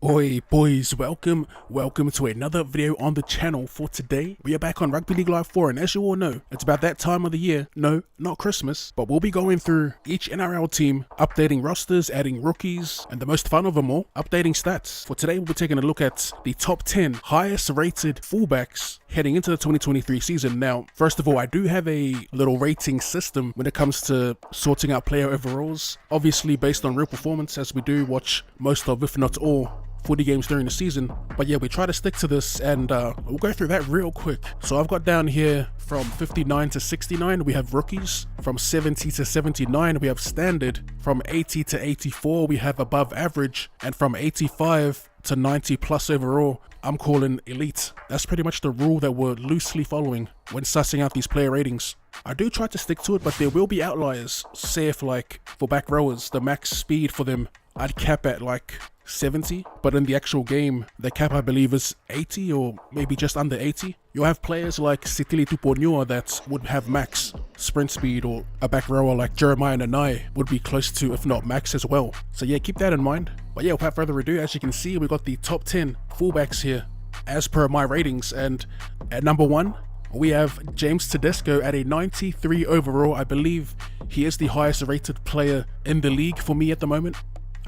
Oi boys, welcome to another video on the channel. For today, we are back on Rugby League Live 4, and as you all know, it's about that time of the year. No, not Christmas, but we'll be going through each NRL team, updating rosters, adding rookies, and the most fun of them all, updating stats. For today, we'll be taking a look at the top 10 highest rated fullbacks heading into the 2023 season. Now, first of all, I do have a little rating system when it comes to sorting out player overalls, obviously based on real performance, as we do watch most of, if not all, 40 games during the season. But yeah, we try to stick to this, and we'll go through that real quick. So I've got down here from 59 to 69 we have rookies, from 70 to 79 we have standard, from 80 to 84 we have above average, and from 85 to 90 plus overall I'm calling elite. That's pretty much the rule that we're loosely following when sussing out these player ratings. I do try to stick to it, but there will be outliers. Say if, like, for back rowers, the max speed for them I'd cap at like 70, but in the actual game the cap I believe is 80 or maybe just under 80. You'll have players like Sitili Tuponua that would have max sprint speed, or a back rower like Jeremiah Nanai would be close to, if not max as well. So yeah, keep that in mind. But yeah, without further ado, as you can see, we got the top 10 fullbacks here as per my ratings, and at number 1 we have James Tedesco at a 93 overall. I believe he is the highest rated player in the league for me at the moment.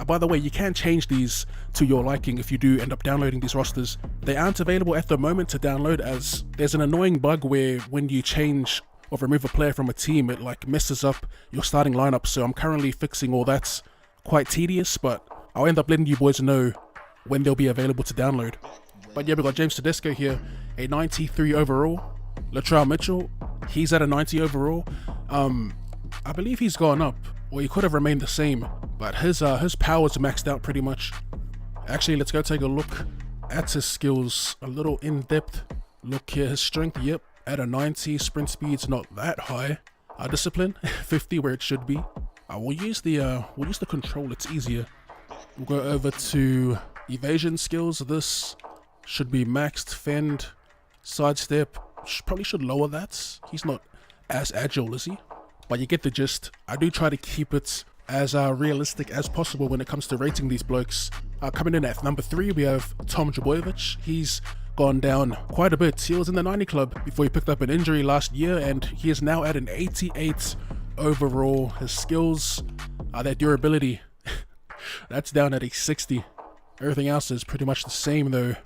By the way, you can change these to your liking if you do end up downloading these rosters. They aren't available at the moment to download, as there's an annoying bug where when you change or remove a player from a team, it like messes up your starting lineup. So I'm currently fixing all that. Quite tedious, but I'll end up letting you boys know when they'll be available to download. But yeah, we got James Tedesco here, a 93 overall. Latrell Mitchell, he's at a 90 overall. I believe he's gone up, or he could have remained the same, but his power's maxed out pretty much. Actually, let's go take a look at his skills, a little in-depth look here. His strength, yep, at a 90. Sprint speed's not that high. Discipline, 50 where it should be. We'll use the control, it's easier. We'll go over to evasion skills. This should be maxed. Fend, sidestep, probably should lower that. He's not as agile, is he? But you get the gist. I do try to keep it as realistic as possible when it comes to rating these blokes. Coming in at number 3 we have Tom Jobovich. He's gone down quite a bit. He was in the 90 club before he picked up an injury last year, and he is now at an 88 overall. His skills, their durability, that's down at a 60. Everything else is pretty much the same though.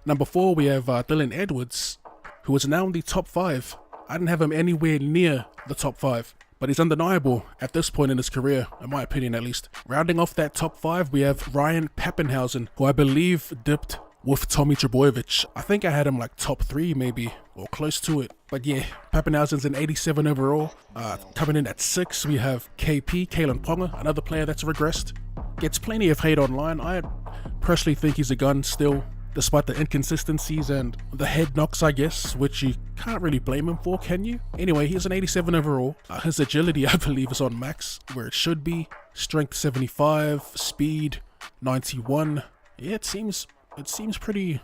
Number 4 we have Dylan Edwards, who is now in the top 5. I didn't have him anywhere near the top 5, but he's undeniable at this point in his career, in my opinion at least. Rounding off that top 5, we have Ryan Pappenhausen, who I believe dipped with Tommy Jobovich. I think I had him like top 3 maybe, or close to it. But yeah, Pappenhausen's an 87 overall. Coming in at 6, we have KP, Kalen Ponga, another player that's regressed. Gets plenty of hate online. I personally think he's a gun still, despite the inconsistencies and the head knocks, I guess, which you can't really blame him for, can you? Anyway, he's an 87 overall. His agility, I believe, is on max, where it should be. Strength 75, speed 91. Yeah, it seems pretty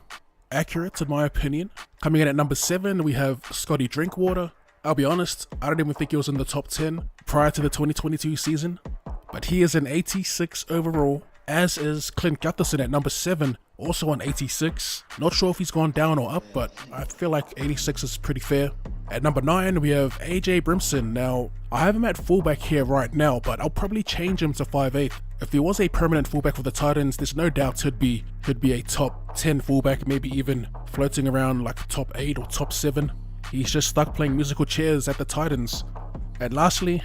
accurate in my opinion. Coming in at number 7, we have Scotty Drinkwater. I'll be honest, I don't even think he was in the top 10 prior to the 2022 season, but he is an 86 overall, as is Clint Gutherson at number 7, also on 86. Not sure if he's gone down or up, but I feel like 86 is pretty fair. At number 9, we have AJ Brimson. Now, I have him at fullback here right now, but I'll probably change him to 5'8". If he was a permanent fullback for the Titans, there's no doubt he'd be a top 10 fullback, maybe even floating around like top 8 or top 7. He's just stuck playing musical chairs at the Titans. And lastly,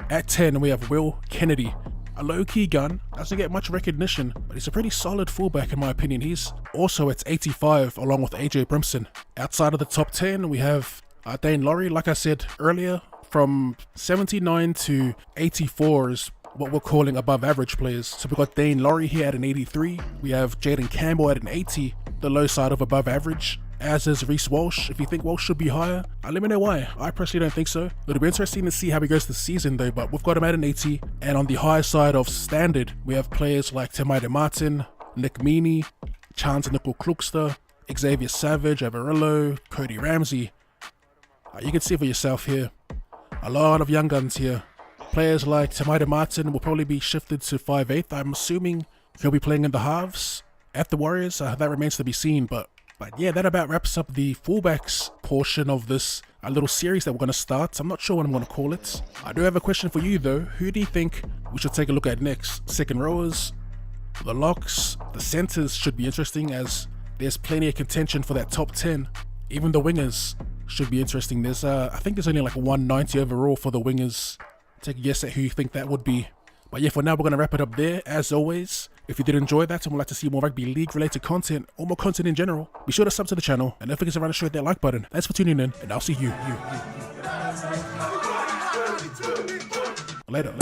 at 10, we have Will Kennedy. A low-key gun, doesn't get much recognition, but he's a pretty solid fullback in my opinion. He's also at 85 along with AJ Brimson. Outside of the top 10, we have Dane Laurie. Like I said earlier, from 79 to 84 is what we're calling above average players. So we've got Dane Laurie here at an 83. We have Jaden Campbell at an 80, the low side of above average. As is Reece Walsh. If you think Walsh should be higher, let me know why. I personally don't think so. It'll be interesting to see how he goes this season though, but we've got him at an 80. And on the higher side of standard, we have players like Temaide Martin, Nick Meaney, Chance Nickel Klukster, Xavier Savage, Avarillo, Cody Ramsey. You can see for yourself here. A lot of young guns here. Players like Temaide Martin will probably be shifted to 5'8". I'm assuming he'll be playing in the halves. at the Warriors. That remains to be seen, but yeah, that about wraps up the fullbacks portion of this little series that we're going to start. I'm not sure what I'm going to call it. I do have a question for you though. Who do you think we should take a look at next? Second rowers, the locks, the centers should be interesting as there's plenty of contention for that top 10. Even the wingers should be interesting. There's I think there's only like 190 overall for the wingers. Take a guess at who you think that would be. But yeah, for now we're going to wrap it up there. As always, if you did enjoy that and would like to see more rugby league related content or more content in general, be sure to sub to the channel and don't forget to run and show that like button. Thanks for tuning in, and I'll see you later.